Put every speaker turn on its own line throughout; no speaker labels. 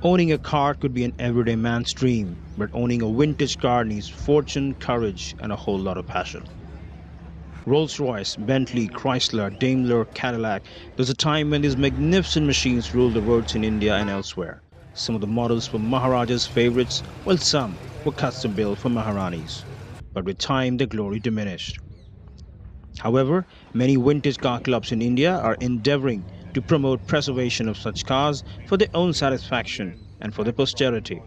Owning a car could be an everyday man's dream, but owning a vintage car needs fortune, courage, and a whole lot of passion. Rolls-Royce, Bentley, Chrysler, Daimler, Cadillac. There's a time when these magnificent machines ruled the roads in India and elsewhere. Some of the models were Maharaja's favorites, while some were custom built for Maharanis. But with time, their glory diminished. However, many vintage car clubs in India are endeavoring to promote preservation of such cars for their own satisfaction and for their posterity.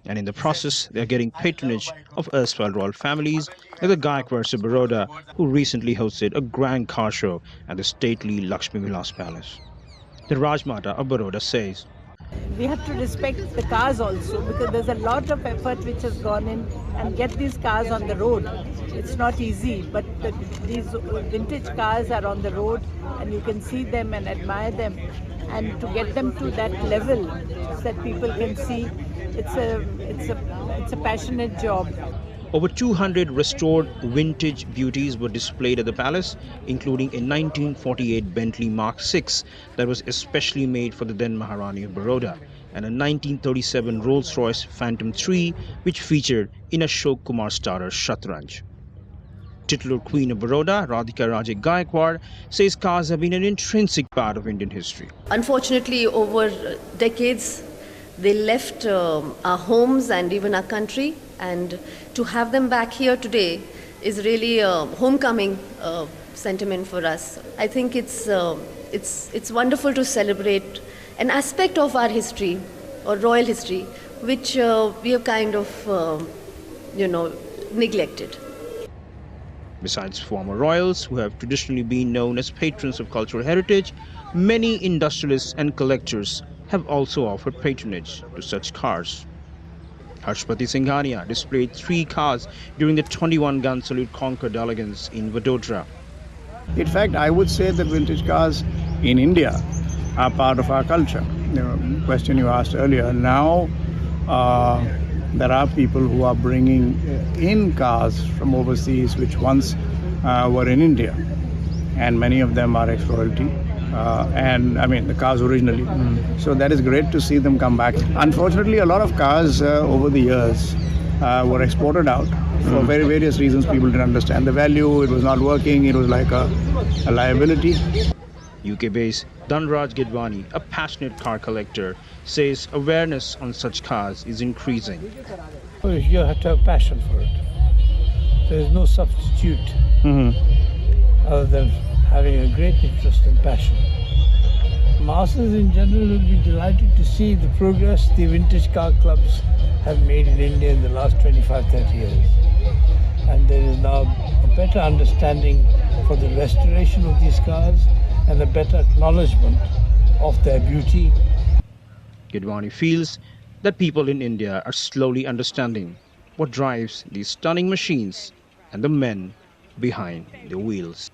And in the process, they are getting patronage of erstwhile royal families like the Gaikwads of Baroda, who recently hosted a grand car show at the stately Lakshmi Vilas Palace. The Rajmata of Baroda says,
we have to respect the cars also, because there's a lot of effort which has gone in and get these cars on the road. It's not easy, but these vintage cars are on the road and you can see them and admire them, and to get them to that level so that people can see, it's a passionate job.
over 200 restored vintage beauties were displayed at the palace, including a 1948 Bentley Mark VI that was especially made for the then Maharani of Baroda, and a 1937 Rolls-Royce Phantom III, which featured in Ashok Kumar starrer Shatranj. Titular Queen of Baroda, Radhika Raje Gaikwad, says cars have been an intrinsic part of Indian history.
Unfortunately, over decades, they left our homes and even our country, and to have them back here today is really a homecoming sentiment for us. I think it's wonderful to celebrate an aspect of our history or royal history which we have kind of neglected.
Besides former royals, who have traditionally been known as patrons of cultural heritage, many industrialists and collectors have also offered patronage to such cars. Harshpati Singhania displayed 3 cars during the 21-gun salute Concord elegance in Vadodara.
In fact, I would say that vintage cars in India are part of our culture. The question you asked earlier, now there are people who are bringing in cars from overseas which once were in India, and many of them are ex-royalty. And I mean the cars originally. So that is great to see them come back. Unfortunately, a lot of cars over the years were exported out for very various reasons. People didn't understand the value, it was not working, it was like a liability.
UK-based Dhanraj Gidwani, a passionate car collector, says awareness on such cars is increasing.
You have to have passion for it. There is no substitute other than having a great interest and passion. Masses in general will be delighted to see the progress the vintage car clubs have made in India in the last 25-30 years. And there is now a better understanding for the restoration of these cars and a better acknowledgement of their beauty.
Gidwani feels that people in India are slowly understanding what drives these stunning machines and the men behind the wheels.